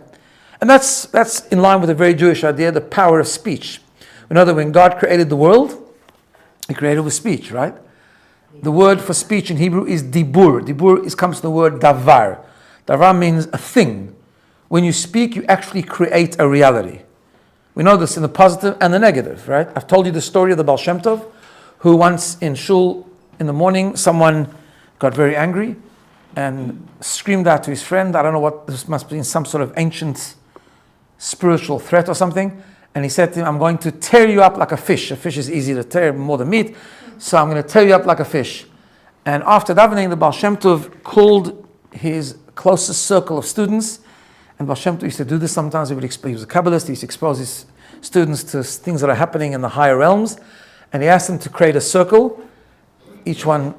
And that's in line with a very Jewish idea, the power of speech. We know that when God created the world, He created with speech, right? The word for speech in Hebrew is dibur. Dibur comes from the word davar. Davar means a thing. When you speak, you actually create a reality. We know this in the positive and the negative, right? I've told you the story of the Baal Shem Tov, who once in shul in the morning, someone got very angry and screamed out to his friend. I don't know what, this must be some sort of ancient spiritual threat or something. And he said to him, I'm going to tear you up like a fish. A fish is easy to tear more than meat. So I'm going to tear you up like a fish. And after davening, the Baal Shem Tov called his closest circle of students. And Baal Shem Tov used to do this sometimes. He was a Kabbalist. He used to expose his students to things that are happening in the higher realms. And he asked them to create a circle. Each one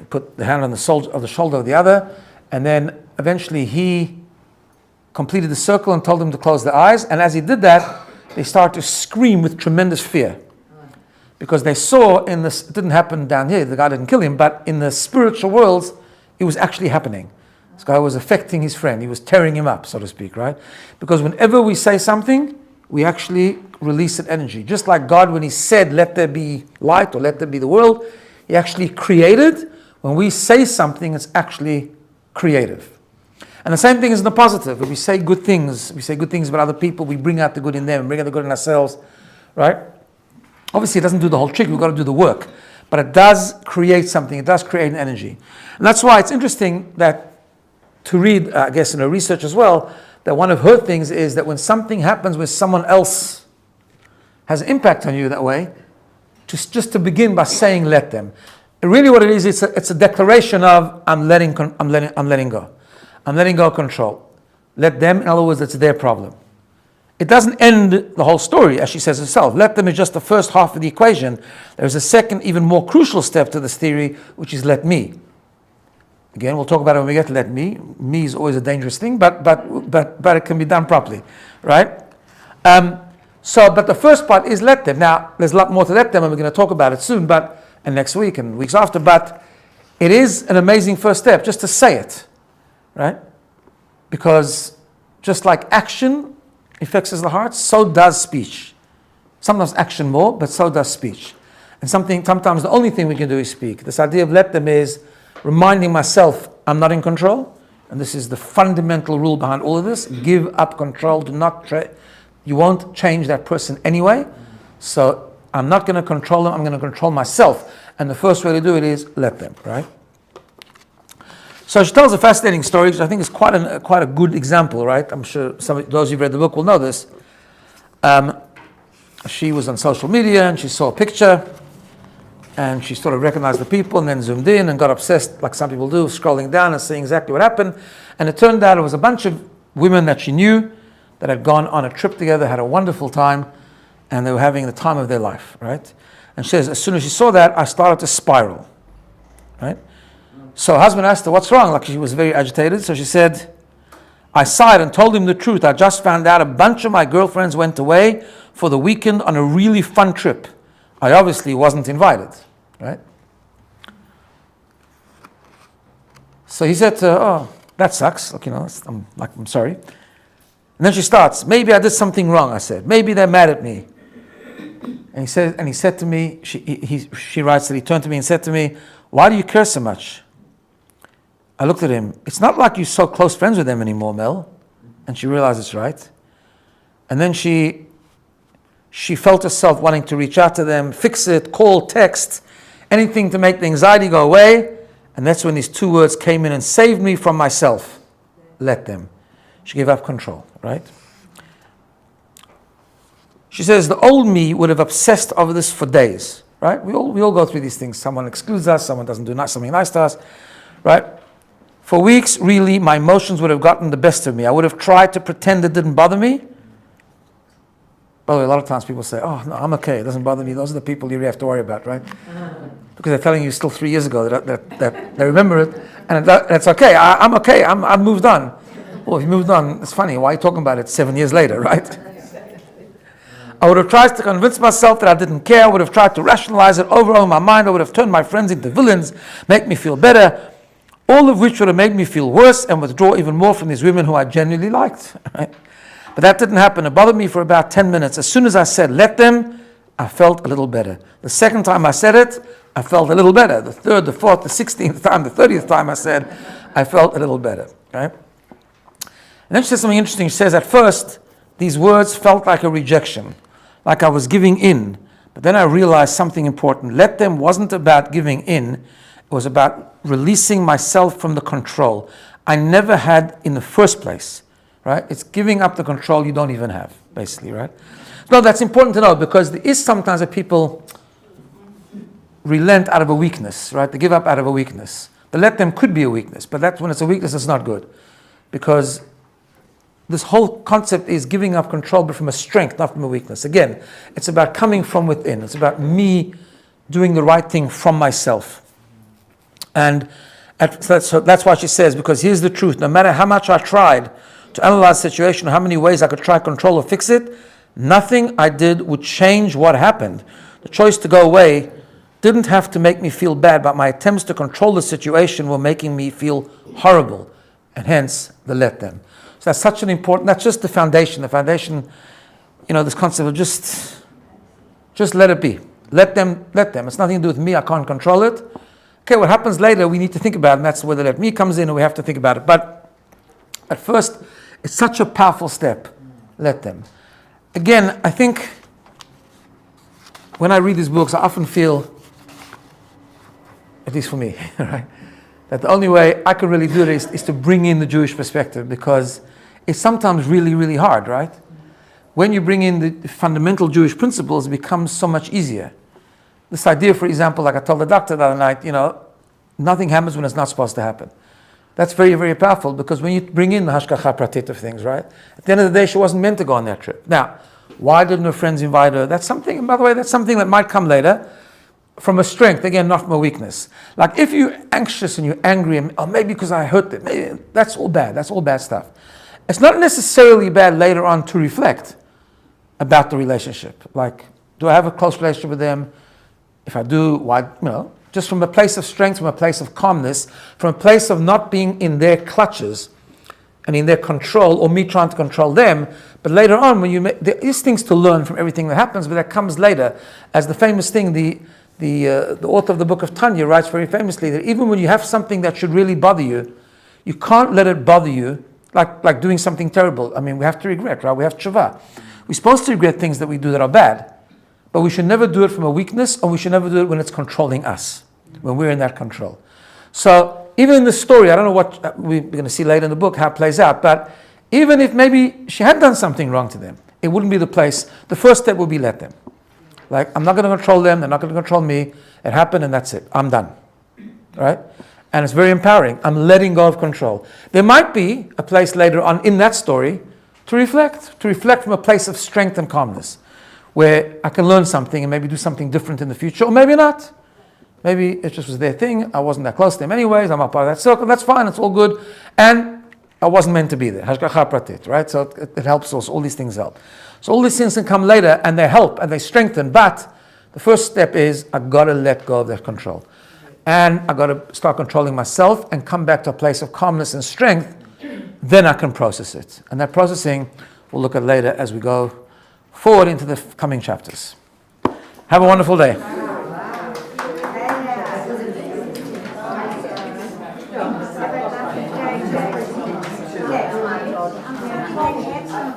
put the hand on the shoulder of the other. And then eventually he completed the circle and told them to close their eyes. And as he did that, they started to scream with tremendous fear. Because they saw in this, it didn't happen down here, the guy didn't kill him, but in the spiritual worlds, it was actually happening. This guy was affecting his friend. He was tearing him up, so to speak, right? Because whenever we say something, we actually release an energy. Just like God, when He said, let there be light or let there be the world, He actually created. When we say something, it's actually creative. And the same thing is in the positive. If we say good things about other people, we bring out the good in them, bring out the good in ourselves, right? Obviously, it doesn't do the whole trick. We've got to do the work. But it does create something. It does create an energy. And that's why it's interesting that to read, I guess, in her research as well, that one of her things is that when something happens where someone else has an impact on you that way, just to begin by saying, let them. And really what it is, it's a declaration of, I'm letting go. I'm letting go of control. Let them, in other words, it's their problem. It doesn't end the whole story, as she says herself. Let them is just the first half of the equation. There's a second, even more crucial step to this theory, which is let me. Again, we'll talk about it when we get to let me. Me is always a dangerous thing, but it can be done properly, right? But the first part is let them. Now, there's a lot more to let them, and we're going to talk about it soon, and next week and weeks after. But it is an amazing first step, just to say it, right? Because just like action affects the heart, so does speech. Sometimes action more, but so does speech. And sometimes the only thing we can do is speak. This idea of let them is reminding myself I'm not in control. And this is the fundamental rule behind all of this. Give up control. Do not you won't change that person anyway. So I'm not going to control them. I'm going to control myself. And the first way to do it is let them, right? So she tells a fascinating story, which I think is quite a good example, right? I'm sure those who've read the book will know this. She was on social media and she saw a picture and she sort of recognized the people and then zoomed in and got obsessed, like some people do, scrolling down and seeing exactly what happened. And it turned out it was a bunch of women that she knew that had gone on a trip together, had a wonderful time, and they were having the time of their life, right? And she says, as soon as she saw that, I started to spiral, right? So her husband asked her, what's wrong? Like, she was very agitated. So she said, I sighed and told him the truth. I just found out a bunch of my girlfriends went away for the weekend on a really fun trip. I obviously wasn't invited, right? So he said to her, oh, that sucks. Like, I'm sorry. And then she starts, maybe I did something wrong, I said. Maybe they're mad at me. And he said to me, she writes that he turned to me and said to me, why do you care so much? I looked at him. It's not like you're so close friends with them anymore, Mel. And she realized it's right. And then she felt herself wanting to reach out to them, fix it, call, text, anything to make the anxiety go away. And that's when these two words came in and saved me from myself. Let them. She gave up control, right? She says, the old me would have obsessed over this for days, right? We all go through these things. Someone excludes us, someone doesn't do something nice to us, right? For weeks, really, my emotions would have gotten the best of me. I would have tried to pretend it didn't bother me. By the way, a lot of times people say, oh, no, I'm okay, it doesn't bother me. Those are the people you really have to worry about, right? Because they're telling you still 3 years ago that they remember it, and that's okay. I'm okay, I've moved on. Well, if you moved on, it's funny, why are you talking about it 7 years later, right? I would have tried to convince myself that I didn't care. I would have tried to rationalize it over in my mind. I would have turned my friends into villains, make me feel better, all of which would have made me feel worse and withdraw even more from these women who I genuinely liked. Right? But that didn't happen. It bothered me for about 10 minutes. As soon as I said, let them, I felt a little better. The second time I said it, I felt a little better. The third, the fourth, the 16th time, the 30th time I said, I felt a little better. Right? And then she says something interesting. She says, at first, these words felt like a rejection, like I was giving in. But then I realized something important. Let them wasn't about giving in. It was about releasing myself from the control I never had in the first place. Right? It's giving up the control you don't even have, basically, right? No, that's important to know, because there is sometimes that people relent out of a weakness, right? They give up out of a weakness. The let them could be a weakness, but that's when it's a weakness, it's not good. Because this whole concept is giving up control, but from a strength, not from a weakness. Again, it's about coming from within. It's about me doing the right thing from myself. And so that's why she says, because here's the truth. No matter how much I tried to analyze the situation, how many ways I could try, control, or fix it, nothing I did would change what happened. The choice to go away didn't have to make me feel bad, but my attempts to control the situation were making me feel horrible, and hence the let them. So that's such an important, that's just the foundation. The foundation, this concept of just let it be. Let them. It's nothing to do with me, I can't control it. Okay, what happens later, we need to think about it, and that's where the let me comes in, and we have to think about it. But at first, it's such a powerful step. Let them. Again, I think when I read these books, I often feel, at least for me, right, that the only way I can really do it is to bring in the Jewish perspective, because it's sometimes really, really hard, right? When you bring in the fundamental Jewish principles, it becomes so much easier. This idea, for example, like I told the doctor the other night, nothing happens when it's not supposed to happen. That's very, very powerful, because when you bring in the hashgacha pratit of things, right? At the end of the day, she wasn't meant to go on that trip. Now, why didn't her friends invite her? That's something, and by the way, that's something that might come later from a strength, again, not from a weakness. Like if you're anxious and you're angry, and maybe because I hurt it, maybe that's all bad. That's all bad stuff. It's not necessarily bad later on to reflect about the relationship. Like, do I have a close relationship with them? If I do, why, just from a place of strength, from a place of calmness, from a place of not being in their clutches and in their control, or me trying to control them. But later on, there is things to learn from everything that happens, but that comes later. As the famous thing, the author of the book of Tanya writes very famously, that even when you have something that should really bother you, you can't let it bother you like doing something terrible. I mean, we have to regret, right? We have tshuva. We're supposed to regret things that we do that are bad. But we should never do it from a weakness, or we should never do it when it's controlling us, when we're in that control. So even in the story, I don't know what we're going to see later in the book, how it plays out, but even if maybe she had done something wrong to them, it wouldn't be the place. The first step would be let them. Like, I'm not going to control them, they're not going to control me. It happened and that's it. I'm done. Right? And it's very empowering. I'm letting go of control. There might be a place later on in that story to reflect from a place of strength and calmness, where I can learn something and maybe do something different in the future, or maybe not. Maybe it just was their thing. I wasn't that close to them anyways. I'm not part of that circle. That's fine. It's all good. And I wasn't meant to be there. Hashgacha pratit, right? So it helps us. All these things help. So all these things can come later, and they help and they strengthen. But the first step is I got to let go of that control. And I got to start controlling myself and come back to a place of calmness and strength. Then I can process it. And that processing we'll look at later as we go forward into the coming chapters. Have a wonderful day.